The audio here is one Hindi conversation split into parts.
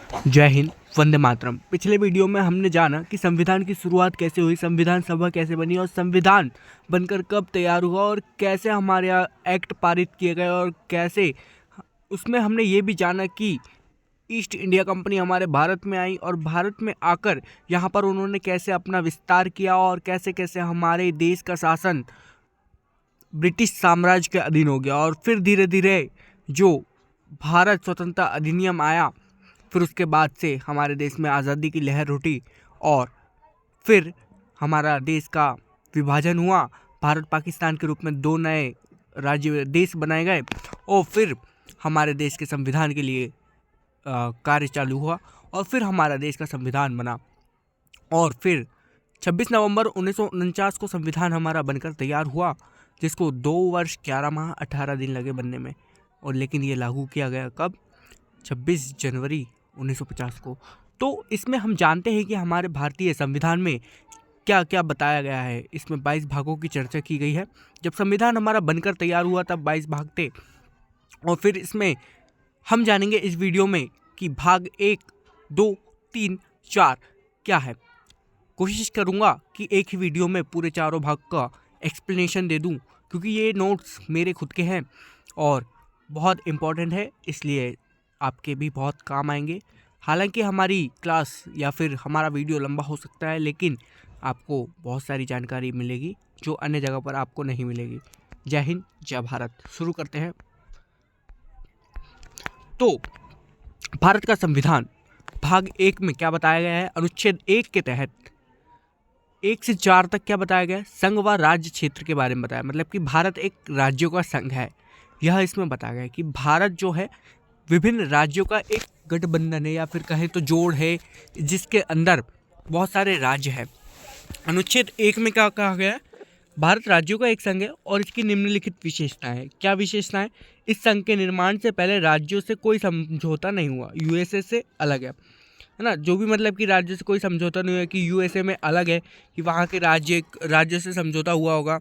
जय हिंद, वंदे मातरम। पिछले वीडियो में हमने जाना कि संविधान की शुरुआत कैसे हुई, संविधान सभा कैसे बनी और संविधान बनकर कब तैयार हुआ और कैसे हमारे यहाँ एक्ट पारित किए गए और कैसे उसमें हमने ये भी जाना कि ईस्ट इंडिया कंपनी हमारे भारत में आई और भारत में आकर यहाँ पर उन्होंने कैसे अपना विस्तार किया और कैसे कैसे हमारे देश का शासन ब्रिटिश साम्राज्य के अधीन हो गया। और फिर धीरे धीरे जो भारत स्वतंत्रता अधिनियम आया, फिर उसके बाद से हमारे देश में आज़ादी की लहर उठी और फिर हमारा देश का विभाजन हुआ। भारत पाकिस्तान के रूप में दो नए राज्य देश बनाए गए और फिर हमारे देश के संविधान के लिए कार्य चालू हुआ और फिर हमारा देश का संविधान बना। और फिर 26 नवंबर 1949 को संविधान हमारा बनकर तैयार हुआ, जिसको 2 वर्ष 11 माह 18 दिन लगे बनने में। और लेकिन ये लागू किया गया कब? 26 जनवरी 1950 को। तो इसमें हम जानते हैं कि हमारे भारतीय संविधान में क्या क्या बताया गया है। इसमें 22 भागों की चर्चा की गई है। जब संविधान हमारा बनकर तैयार हुआ तब 22 भाग थे और फिर इसमें हम जानेंगे इस वीडियो में कि भाग 1, 2, 3, 4 क्या है। कोशिश करूँगा कि एक ही वीडियो में पूरे चारों भाग का एक्सप्लेनेशन दे दूँ, क्योंकि ये नोट्स मेरे खुद के हैं और बहुत इम्पॉर्टेंट है, इसलिए आपके भी बहुत काम आएंगे। हालांकि हमारी क्लास या फिर हमारा वीडियो लंबा हो सकता है, लेकिन आपको बहुत सारी जानकारी मिलेगी जो अन्य जगह पर आपको नहीं मिलेगी। जय हिंद, जय भारत। शुरू करते हैं। तो भारत का संविधान भाग 1 में क्या बताया गया है? अनुच्छेद 1 के तहत 1 से 4 तक क्या बताया गया है? संघ व राज्य क्षेत्र के बारे में बताया, मतलब कि भारत एक राज्यों का संघ है। यह इसमें बताया गया है कि भारत जो है विभिन्न राज्यों का एक गठबंधन है या फिर कहें तो जोड़ है, जिसके अंदर बहुत सारे राज्य हैं। अनुच्छेद 1 में क्या कहा गया है? भारत राज्यों का एक संघ है और इसकी निम्नलिखित विशेषताएं हैं। क्या विशेषताएं? इस संघ के निर्माण से पहले राज्यों से कोई समझौता नहीं हुआ। यूएसए से अलग है ना, जो भी मतलब कि राज्य से कोई समझौता नहीं हुआ कि यूएसए में अलग है कि वहाँ के राज्य से समझौता हुआ होगा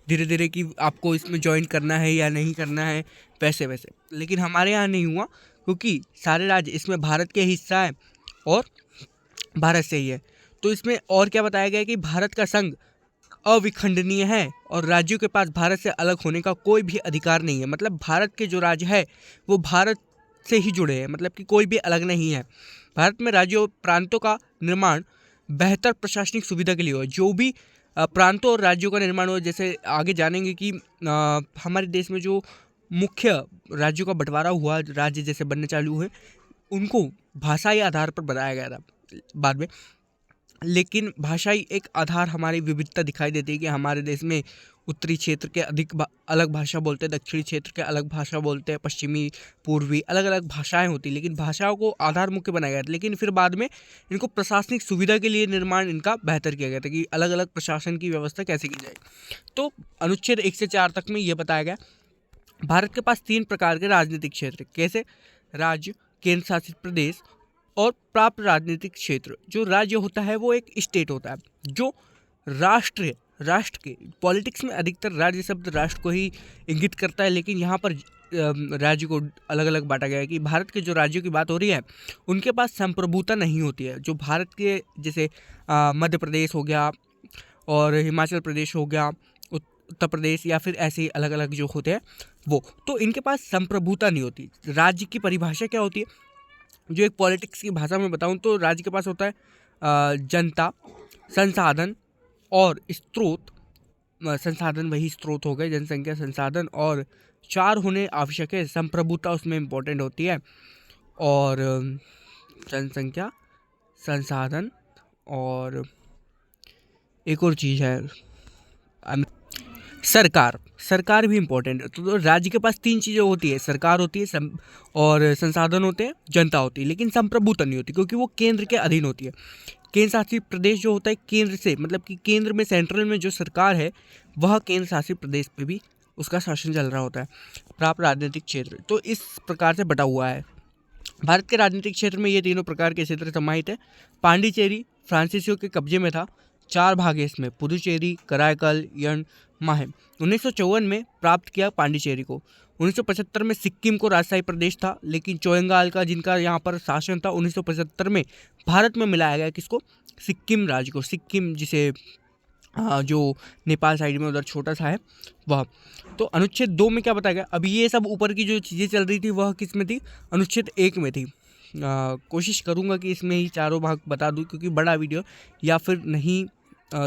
धीरे धीरे कि आपको इसमें ज्वाइन करना है या नहीं करना है, वैसे। लेकिन हमारे यहाँ नहीं हुआ, क्योंकि सारे राज्य इसमें भारत के हिस्सा है और भारत से ही है। तो इसमें और क्या बताया गया है कि भारत का संघ अविखंडनीय है और राज्यों के पास भारत से अलग होने का कोई भी अधिकार नहीं है। मतलब भारत के जो राज्य है वो भारत से ही जुड़े हैं, मतलब कि कोई भी अलग नहीं है। भारत में राज्यों प्रांतों का निर्माण बेहतर प्रशासनिक सुविधा के लिए हुआ। जो भी प्रांतों और राज्यों का निर्माण हुआ, जैसे आगे जानेंगे कि हमारे देश में जो मुख्य राज्यों का बंटवारा हुआ, राज्य जैसे बनने चालू हुए, उनको भाषाई आधार पर बनाया गया था बाद में। लेकिन भाषाई एक आधार हमारी विविधता दिखाई देती है कि हमारे देश में उत्तरी क्षेत्र के अधिक अलग भाषा बोलते हैं, दक्षिणी क्षेत्र के अलग भाषा बोलते हैं, पश्चिमी पूर्वी अलग अलग भाषाएं होती, लेकिन भाषाओं को आधार मुख्य बनाया गया था। लेकिन फिर बाद में इनको प्रशासनिक सुविधा के लिए निर्माण इनका बेहतर किया गया था कि अलग अलग प्रशासन की व्यवस्था कैसे की जाए। तो अनुच्छेद 1 से 4 तक में ये बताया गया। भारत के पास 3 प्रकार के राजनीतिक क्षेत्र, कैसे? राज्य, केंद्र शासित प्रदेश और प्राप्त राजनीतिक क्षेत्र। जो राज्य होता है वो एक स्टेट होता है। जो राष्ट्र के पॉलिटिक्स में अधिकतर राज्य शब्द राष्ट्र को ही इंगित करता है, लेकिन यहाँ पर राज्य को अलग अलग बांटा गया है कि भारत के जो राज्यों की बात हो रही है उनके पास संप्रभुता नहीं होती है। जो भारत के जैसे मध्य प्रदेश हो गया और हिमाचल प्रदेश हो गया, उत्तर प्रदेश, या फिर ऐसे अलग अलग जो होते हैं वो, तो इनके पास संप्रभुता नहीं होती। राज्य की परिभाषा क्या होती है? जो एक पॉलिटिक्स की भाषा में बताऊं तो राज्य के पास होता है जनता, संसाधन और स्रोत। संसाधन वही स्रोत हो गए, जनसंख्या, संसाधन, और 4 होने आवश्यक है। संप्रभुता उसमें इम्पोर्टेंट होती है, और जनसंख्या, संसाधन और एक और चीज़ है सरकार भी इम्पोर्टेंट है। तो राज्य के पास 3 चीज़ें होती है, सरकार होती है और संसाधन होते हैं, जनता होती है, लेकिन संप्रभुता नहीं होती क्योंकि वो केंद्र के अधीन होती है। केंद्र शासित प्रदेश जो होता है केंद्र से, मतलब कि केंद्र में, सेंट्रल में जो सरकार है वह केंद्र शासित प्रदेश पे भी उसका शासन चल रहा होता है। प्राप्त राजनीतिक क्षेत्र तो इस प्रकार से बटा हुआ है। भारत के राजनीतिक क्षेत्र में ये तीनों प्रकार के क्षेत्र समाहित है। पांडिचेरी फ्रांसीसियों के कब्जे में था। 4 भाग है इसमें, पुदुचेरी, कराईकल, माहे 1954 में प्राप्त किया पांडिचेरी को। 1975 में सिक्किम को राजशाही प्रदेश था, लेकिन चोयंगाल का जिनका यहाँ पर शासन था 1975 में भारत में मिलाया गया किसको, सिक्किम राज्य को। सिक्किम जिसे जो नेपाल साइड में उधर छोटा सा है वह। तो अनुच्छेद 2 में क्या बताया गया, अभी ये सब ऊपर की जो चीज़ें चल रही थी वह किस में थी, अनुच्छेद 1 में थी। कोशिश करूँगा कि इसमें ही चारों भाग बता दूँ क्योंकि बड़ा वीडियो, या फिर नहीं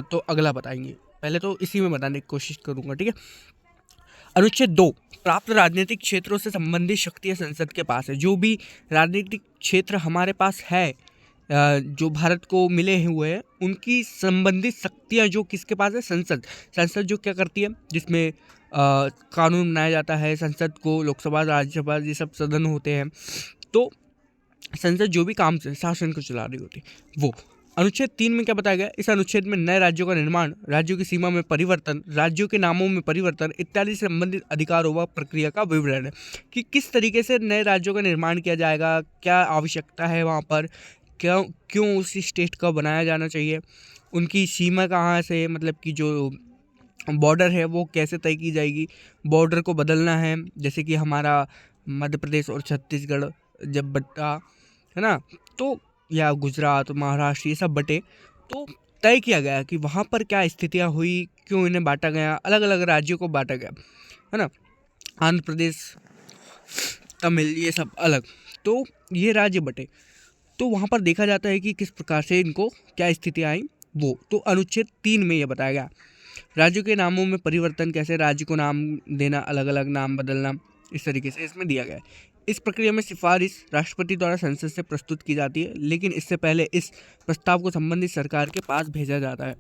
तो अगला बताएंगे, पहले तो इसी में बताने की कोशिश करूँगा, ठीक है। अनुच्छेद 2, प्राप्त राजनीतिक क्षेत्रों से संबंधित शक्तियाँ संसद के पास है। जो भी राजनीतिक क्षेत्र हमारे पास है, जो भारत को मिले हुए हैं, उनकी संबंधित शक्तियाँ जो किसके पास है, संसद। संसद जो क्या करती है, जिसमें कानून बनाया जाता है, संसद को लोकसभा राज्यसभा ये सब सदन होते हैं, तो संसद जो भी काम से शासन को चला रही होती है वो। अनुच्छेद 3 में क्या बताया गया, इस अनुच्छेद में नए राज्यों का निर्माण, राज्यों की सीमा में परिवर्तन, राज्यों के नामों में परिवर्तन इत्यादि से संबंधित अधिकारों व प्रक्रिया का विवरण है कि किस तरीके से नए राज्यों का निर्माण किया जाएगा, क्या आवश्यकता है वहाँ पर, क्यों उसी स्टेट का बनाया जाना चाहिए, उनकी सीमा कहाँ से, मतलब कि जो बॉर्डर है वो कैसे तय की जाएगी, बॉर्डर को बदलना है, जैसे कि हमारा मध्य प्रदेश और छत्तीसगढ़ जब बटा है ना, तो या गुजरात महाराष्ट्र ये सब बटे, तो तय किया गया कि वहाँ पर क्या स्थितियाँ हुई, क्यों इन्हें बांटा गया, अलग अलग राज्यों को बांटा गया, है ना, आंध्र प्रदेश, तमिल, ये सब अलग, तो ये राज्य बटे। तो वहाँ पर देखा जाता है कि किस प्रकार से इनको क्या स्थितियाँ आई वो। तो अनुच्छेद 3 में ये बताया गया, राज्यों के नामों में परिवर्तन, कैसे राज्य को नाम देना, अलग अलग नाम बदलना, इस तरीके से इसमें दिया गया है। इस प्रक्रिया में सिफारिश राष्ट्रपति द्वारा संसद से प्रस्तुत की जाती है, लेकिन इससे पहले इस प्रस्ताव को संबंधित सरकार के पास भेजा जाता है।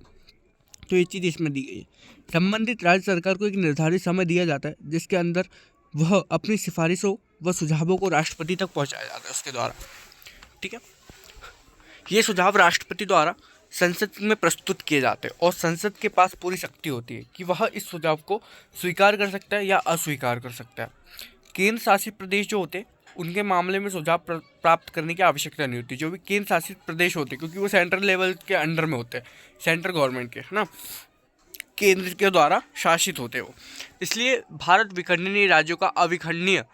तो ये चीज़ इसमें दी गई है। संबंधित राज्य सरकार को एक निर्धारित समय दिया जाता है जिसके अंदर वह अपनी सिफारिशों व सुझावों को राष्ट्रपति तक पहुँचाया जाता है उसके द्वारा, ठीक है। ये सुझाव राष्ट्रपति द्वारा संसद में प्रस्तुत किए जाते हैं और संसद के पास पूरी शक्ति होती है कि वह इस सुझाव को स्वीकार कर सकता है या अस्वीकार कर सकता है। केंद्र शासित प्रदेश जो होते हैं उनके मामले में सुझाव प्राप्त करने की आवश्यकता नहीं होती। जो भी केंद्र शासित प्रदेश होते हैं, क्योंकि वो सेंट्रल लेवल के अंडर में होते हैं, सेंट्रल गवर्नमेंट के, है ना, केंद्र के द्वारा शासित होते हो, इसलिए भारत विखंडनीय राज्यों का अविखंडनीय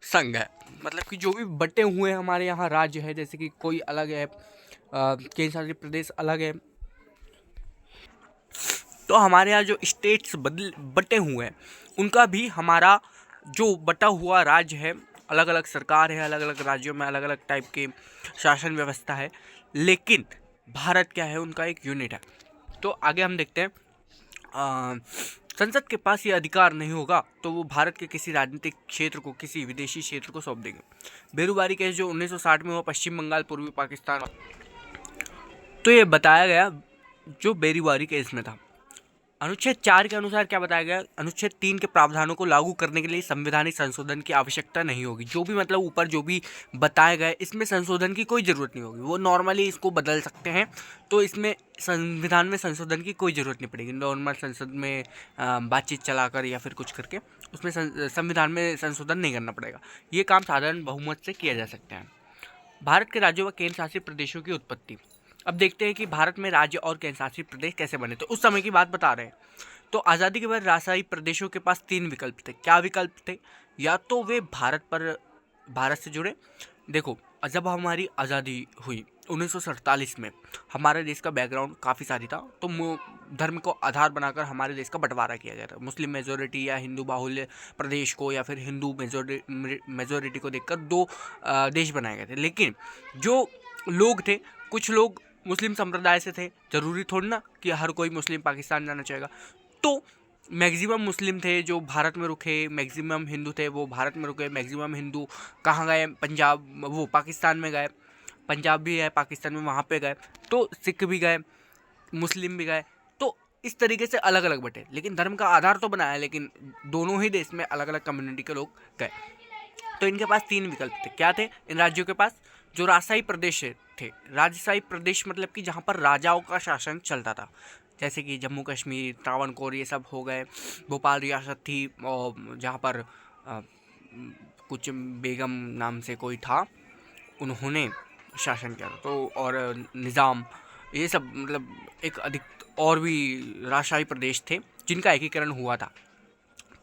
संघ है। मतलब कि जो भी बटे हुए हमारे यहाँ राज्य है, जैसे कि कोई अलग है, केंद्र शासित प्रदेश अलग है, तो हमारे यहाँ जो स्टेट्स बटे हुए हैं उनका भी हमारा जो बटा हुआ राज्य है, अलग अलग सरकार है, अलग अलग राज्यों में अलग अलग टाइप के शासन व्यवस्था है, लेकिन भारत क्या है, उनका एक यूनिट है। तो आगे हम देखते हैं, संसद के पास ये अधिकार नहीं होगा तो वो भारत के किसी राजनीतिक क्षेत्र को किसी विदेशी क्षेत्र को सौंप देंगे। बेरुबारी केस जो 1960 में हुआ पश्चिम बंगाल पूर्वी पाकिस्तान, तो ये बताया गया जो बेरुबारी केस में था। अनुच्छेद 4 के अनुसार क्या बताया गया, अनुच्छेद 3 के प्रावधानों को लागू करने के लिए संवैधानिक संशोधन की आवश्यकता नहीं होगी। जो भी मतलब ऊपर जो भी बताए गए इसमें संशोधन की कोई ज़रूरत नहीं होगी, वो नॉर्मली इसको बदल सकते हैं, तो इसमें संविधान में संशोधन की कोई ज़रूरत नहीं पड़ेगी। नॉर्मल संसद में बातचीत चलाकर या फिर कुछ करके उसमें संविधान में संशोधन नहीं करना पड़ेगा। ये काम साधारण बहुमत से किया जा सकता है। भारत के राज्यों व केंद्र शासित प्रदेशों की उत्पत्ति। अब देखते हैं कि भारत में राज्य और केंद्र शासित प्रदेश कैसे बने। तो उस समय की बात बता रहे हैं। तो आज़ादी के बाद राजशाही प्रदेशों के पास 3 विकल्प थे। क्या विकल्प थे? या तो वे भारत से जुड़े। देखो, जब हमारी आज़ादी हुई 1947 में, हमारे देश का बैकग्राउंड काफ़ी सारी था, तो धर्म को आधार बनाकर हमारे देश का बंटवारा किया गया था। मुस्लिम मेजोरिटी या हिंदू बाहुल्य प्रदेश को या फिर हिंदू मेजोरिटी को देखकर 2 देश बनाए गए थे। लेकिन जो लोग थे, कुछ लोग मुस्लिम संप्रदाय से थे, ज़रूरी थोड़ी ना कि हर कोई मुस्लिम पाकिस्तान जाना चाहेगा। तो मैक्सिमम मुस्लिम थे जो भारत में रुके, मैक्सिमम हिंदू थे वो भारत में रुके। मैक्सिमम हिंदू कहाँ गए? पंजाब, वो पाकिस्तान में गए। पंजाब भी है पाकिस्तान में, वहाँ पे गए। तो सिख भी गए, मुस्लिम भी गए। तो इस तरीके से अलग अलग बटे, लेकिन धर्म का आधार तो बनाया, लेकिन दोनों ही देश में अलग अलग कम्युनिटी के लोग गए। तो इनके पास 3 विकल्प थे। क्या थे इन राज्यों के पास? जो राजशाही प्रदेश थे, राजशाही प्रदेश मतलब कि जहाँ पर राजाओं का शासन चलता था, जैसे कि जम्मू कश्मीर, त्रावणकोर, ये सब हो गए। भोपाल रियासत थी, और जहाँ पर कुछ बेगम नाम से कोई था, उन्होंने शासन किया था। तो और निज़ाम, ये सब मतलब एक अधिक और भी राजशाही प्रदेश थे जिनका एकीकरण हुआ था।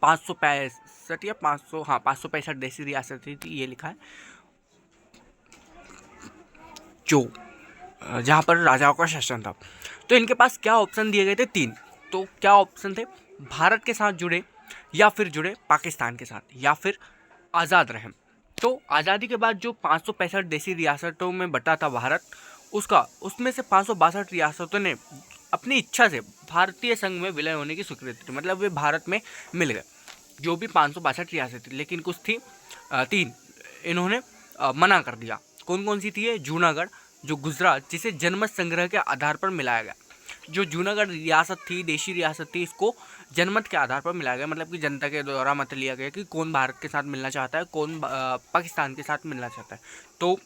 565 या 500, हाँ 565 देशी रियासतें थी, ये लिखा है, जो जहाँ पर राजाओं का शासन था। तो इनके पास क्या ऑप्शन दिए गए थे? 3। तो क्या ऑप्शन थे? भारत के साथ जुड़े, या फिर जुड़े पाकिस्तान के साथ, या फिर आज़ाद रहें। तो आज़ादी के बाद जो 565 देशी रियासतों में बटा था भारत, उसमें से 562 रियासतों ने अपनी इच्छा से भारतीय संघ में विलय होने की स्वीकृति थी, मतलब वे भारत में मिल गए, जो भी 562 रियासत थी। लेकिन कुछ थी 3 इन्होंने मना कर दिया। कौन कौन सी थी ये? जूनागढ़, जो गुजरात, जिसे जनमत संग्रह के आधार पर मिलाया गया। जो जूनागढ़ रियासत थी, देशी रियासत थी, इसको जनमत के आधार पर मिलाया गया, मतलब कि जनता के द्वारा मत लिया गया कि कौन भारत के साथ मिलना चाहता है, कौन पाकिस्तान के साथ मिलना चाहता है। तो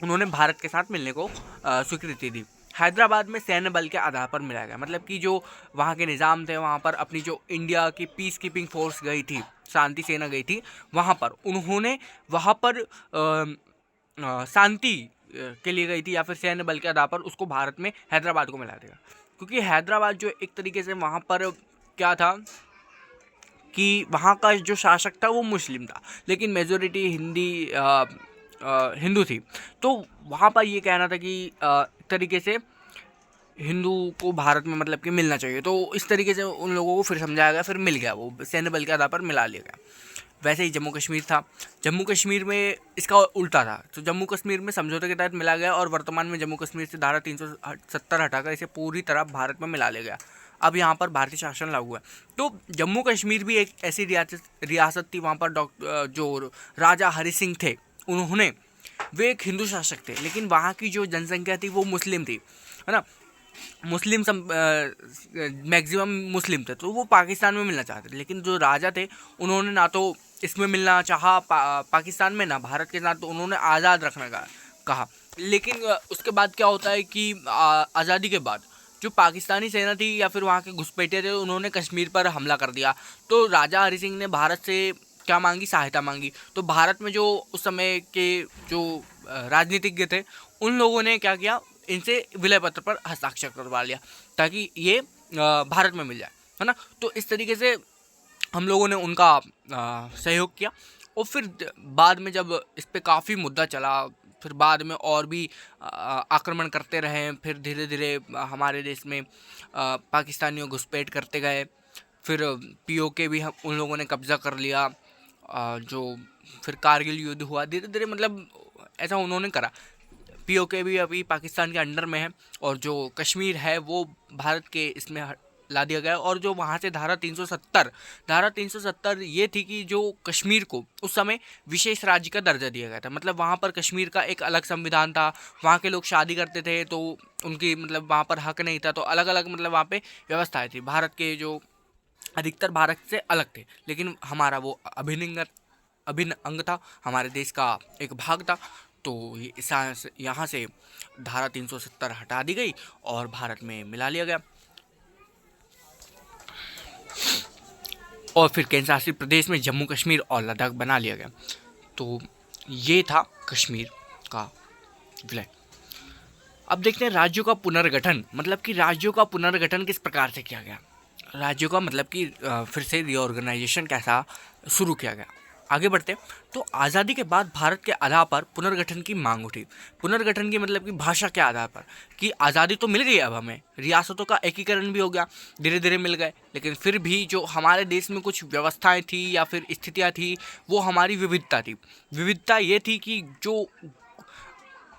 उन्होंने भारत के साथ मिलने को स्वीकृति दी। हैदराबाद में सैन्य बल के आधार पर मिलाया गया, मतलब कि जो वहाँ के निज़ाम थे, वहाँ पर अपनी जो इंडिया की पीस कीपिंग फोर्स गई थी, शांति सेना गई थी, वहाँ पर उन्होंने शांति के लिए गई थी, या फिर सैन्य बल के आधार पर उसको भारत में हैदराबाद को मिला देगा। क्योंकि हैदराबाद जो एक तरीके से वहाँ पर क्या था कि वहाँ का जो शासक था वो मुस्लिम था, लेकिन मेजोरिटी हिंदू थी। तो वहाँ पर ये कहना था कि एक तरीके से हिंदू को भारत में मतलब कि मिलना चाहिए। तो इस तरीके से उन लोगों को फिर समझाया गया, फिर मिल गया, वो सैन्य बल के आधार पर मिला लिया गया। वैसे ही जम्मू कश्मीर था, जम्मू कश्मीर में इसका उल्टा था। तो जम्मू कश्मीर में समझौते के तहत मिला गया, और वर्तमान में जम्मू कश्मीर से धारा 370 हटाकर इसे पूरी तरह भारत में मिला लिया गया। अब यहाँ पर भारतीय शासन लागू है। तो जम्मू कश्मीर भी एक ऐसी रियासत थी, वहाँ पर जो राजा हरि सिंह थे, उन्होंने, वे एक हिंदू शासक थे, लेकिन वहाँ की जो जनसंख्या थी वो मुस्लिम थी, है ना, मुस्लिम मैक्सिमम मुस्लिम थे। तो वो पाकिस्तान में मिलना चाहते थे, लेकिन जो राजा थे उन्होंने ना तो इसमें मिलना चाहा पाकिस्तान में, ना भारत के साथ, तो उन्होंने आज़ाद रखने का कहा। लेकिन उसके बाद क्या होता है कि आज़ादी के बाद जो पाकिस्तानी सेना थी या फिर वहाँ के घुसपैठिए थे, उन्होंने कश्मीर पर हमला कर दिया। तो राजा हरि सिंह ने भारत से क्या मांगी? सहायता मांगी। तो भारत में जो उस समय के जो राजनीतिज्ञ थे, उन लोगों ने क्या किया? इनसे विलय पत्र पर हस्ताक्षर करवा लिया, ताकि ये भारत में मिल जाए, है ना। तो इस तरीके से हम लोगों ने उनका सहयोग किया। और फिर बाद में जब इस पे काफ़ी मुद्दा चला, फिर बाद में और भी आक्रमण करते रहे, फिर धीरे धीरे हमारे देश में पाकिस्तानियों घुसपैठ करते गए। फिर पीओके भी उन लोगों ने कब्ज़ा कर लिया, जो फिर कारगिल युद्ध हुआ, धीरे धीरे मतलब ऐसा उन्होंने करा। पीओके भी अभी पाकिस्तान के अंडर में है, और जो कश्मीर है वो भारत के इसमें ला दिया गया। और जो वहाँ से धारा 370 ये थी कि जो कश्मीर को उस समय विशेष राज्य का दर्जा दिया गया था, मतलब वहाँ पर कश्मीर का एक अलग संविधान था। वहाँ के लोग शादी करते थे तो उनकी मतलब वहाँ पर हक नहीं था, तो अलग अलग मतलब वहाँ पे व्यवस्थाएं थी। भारत के जो अधिकतर भारत से अलग थे, लेकिन हमारा वो अभिन्न अंग था, हमारे देश का एक भाग था। तो यहाँ से धारा 370 हटा दी गई और भारत में मिला लिया गया। और फिर केंद्र शासित प्रदेश में जम्मू कश्मीर और लद्दाख बना लिया गया। तो ये था कश्मीर का विलय। अब देखते हैं राज्यों का पुनर्गठन, मतलब कि राज्यों का पुनर्गठन किस प्रकार से किया गया। राज्यों का मतलब कि फिर से रीऑर्गेनाइजेशन कैसा शुरू किया गया। आगे बढ़ते हैं। तो आज़ादी के बाद भारत के आधार पर पुनर्गठन की मांग उठी। पुनर्गठन की मतलब कि भाषा के आधार पर, कि आज़ादी तो मिल गई, अब हमें रियासतों का एकीकरण भी हो गया, धीरे धीरे मिल गए, लेकिन फिर भी जो हमारे देश में कुछ व्यवस्थाएं थी या फिर स्थितियां थी, वो हमारी विविधता थी। विविधता ये थी कि जो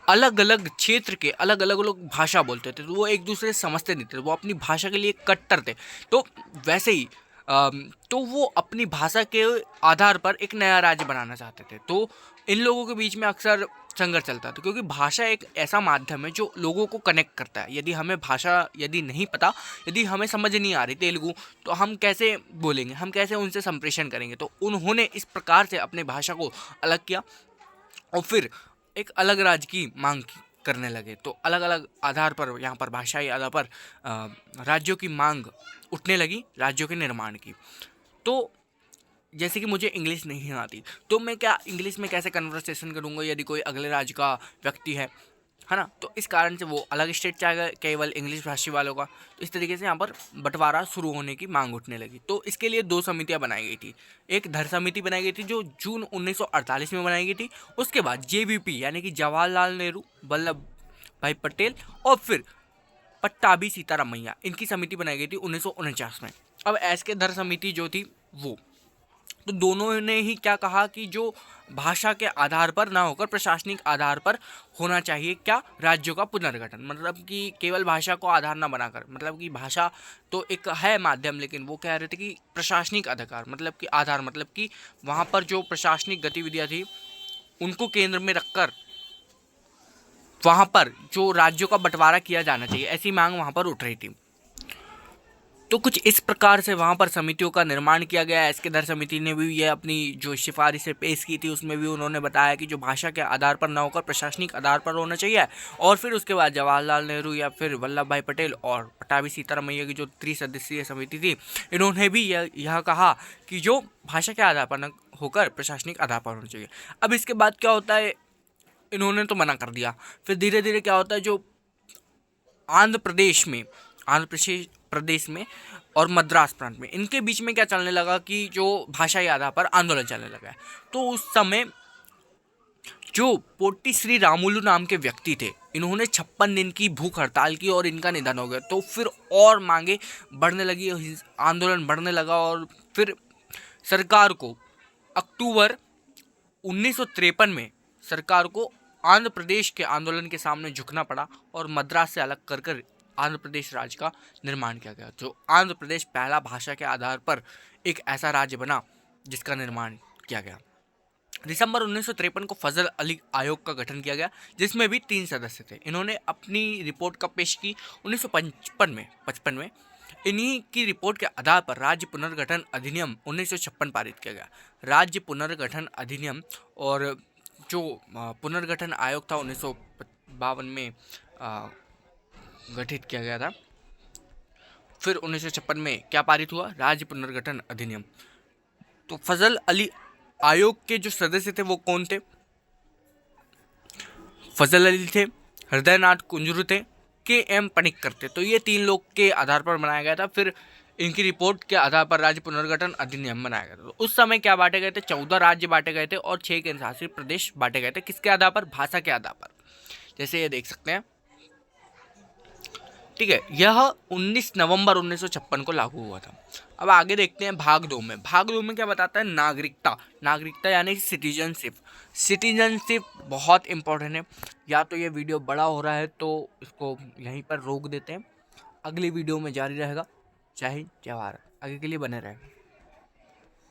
अलग अलग क्षेत्र के अलग अलग लोग भाषा बोलते थे, तो वो एक दूसरे से समझते नहीं थे, वो अपनी भाषा के लिए कट्टर थे। तो वैसे ही तो वो अपनी भाषा के आधार पर एक नया राज्य बनाना चाहते थे। तो इन लोगों के बीच में अक्सर संघर्ष चलता था, क्योंकि भाषा एक ऐसा माध्यम है जो लोगों को कनेक्ट करता है। यदि हमें भाषा यदि नहीं पता, यदि हमें समझ नहीं आ रही तेलुगु, तो हम कैसे बोलेंगे, हम कैसे उनसे संप्रेषण करेंगे। तो उन्होंने इस प्रकार से अपने भाषा को अलग किया और फिर एक अलग राज्य की मांग करने लगे। तो अलग अलग आधार पर, यहाँ पर भाषाई आधार पर राज्यों की मांग उठने लगी, राज्यों के निर्माण की। तो जैसे कि मुझे इंग्लिश नहीं आती, तो मैं क्या इंग्लिश में कैसे कन्वर्सेशन करूँगा यदि कोई अगले राज्य का व्यक्ति है, है ना। तो इस कारण से वो अलग स्टेट चाहेगा केवल इंग्लिश भाषी वालों का। तो इस तरीके से यहाँ पर बंटवारा शुरू होने की मांग उठने लगी। तो इसके लिए 2 समितियाँ बनाई गई थी। एक धर समिति बनाई गई थी जो जून 1948 में बनाई गई थी। उसके बाद JVP यानी कि जवाहरलाल नेहरू, वल्लभ भाई पटेल और फिर पट्टाभी सीतारामैया, इनकी समिति बनाई गई थी 1949 में। अब एसके धर समिति जो थी वो, तो दोनों ने ही क्या कहा कि जो भाषा के आधार पर ना होकर प्रशासनिक आधार पर होना चाहिए क्या, राज्यों का पुनर्गठन। मतलब कि केवल भाषा को आधार ना बनाकर, मतलब कि भाषा तो एक है माध्यम, लेकिन वो कह रहे थे कि प्रशासनिक अधिकार मतलब कि आधार, मतलब कि वहाँ पर जो प्रशासनिक गतिविधियाँ थी उनको केंद्र में रखकर वहाँ पर जो राज्यों का बंटवारा किया जाना चाहिए, ऐसी मांग वहाँ पर उठ रही थी। तो कुछ इस प्रकार से वहाँ पर समितियों का निर्माण किया गया। एसके धर समिति ने भी ये अपनी जो सिफारिशें पेश की थी उसमें भी उन्होंने बताया कि जो भाषा के आधार पर न होकर प्रशासनिक आधार पर होना चाहिए। और फिर उसके बाद जवाहरलाल नेहरू या फिर वल्लभ भाई पटेल और पट्टाभी सीतारामैया की जो 3 सदस्यीय समिति थी, इन्होंने भी यह कहा कि जो भाषा के आधार पर न होकर प्रशासनिक आधार पर होना चाहिए। अब इसके बाद क्या होता है, इन्होंने तो मना कर दिया। फिर धीरे धीरे क्या होता है, जो आंध्र प्रदेश में और मद्रास प्रांत में, इनके बीच में क्या चलने लगा कि जो भाषाई आधार पर आंदोलन चलने लगा है। तो उस समय जो पोट्टी श्री रामुलु नाम के व्यक्ति थे, इन्होंने 56 दिन की भूख हड़ताल की और इनका निधन हो गया। तो फिर और मांगे बढ़ने लगी, आंदोलन बढ़ने लगा और फिर सरकार को अक्टूबर 1953 में सरकार को आंध्र प्रदेश के आंदोलन के सामने झुकना पड़ा और मद्रास से अलग कर आंध्र प्रदेश राज्य का निर्माण किया गया। जो आंध्र प्रदेश पहला भाषा के आधार पर एक ऐसा राज्य बना जिसका निर्माण किया गया। दिसंबर 1953 को फजल अली आयोग का गठन किया गया, जिसमें भी 3 सदस्य थे। इन्होंने अपनी रिपोर्ट कब पेश की, 1955 में। इन्हीं की रिपोर्ट के आधार पर राज्य पुनर्गठन अधिनियम 1956 पारित किया गया। राज्य पुनर्गठन अधिनियम और जो पुनर्गठन आयोग था 1952 में गठित किया गया था। फिर 1956 में क्या पारित हुआ, राज्य पुनर्गठन अधिनियम। तो फजल अली आयोग के जो सदस्य थे वो कौन थे, फजल अली थे, हृदयनाथ कुंजरू थे, KM पनिक्कर थे। तो ये 3 लोग के आधार पर बनाया गया था। फिर इनकी रिपोर्ट के आधार पर राज्य पुनर्गठन अधिनियम बनाया गया था। तो उस समय क्या बांटे गए थे, 14 राज्य बांटे गए थे और 6 केंद्र शासित प्रदेश बांटे गए थे। किसके आधार पर, भाषा के आधार पर, जैसे ये देख सकते हैं। ठीक है, यह 19 नवंबर 1956 को लागू हुआ था। अब आगे देखते हैं भाग 2 में। भाग 2 में क्या बताता है, नागरिकता यानी सिटीजनशिप बहुत इंपॉर्टेंट है। या तो ये वीडियो बड़ा हो रहा है तो इसको यहीं पर रोक देते हैं, अगली वीडियो में जारी रहेगा। जय हिंद, जय भारत, आगे के लिए बने रहें।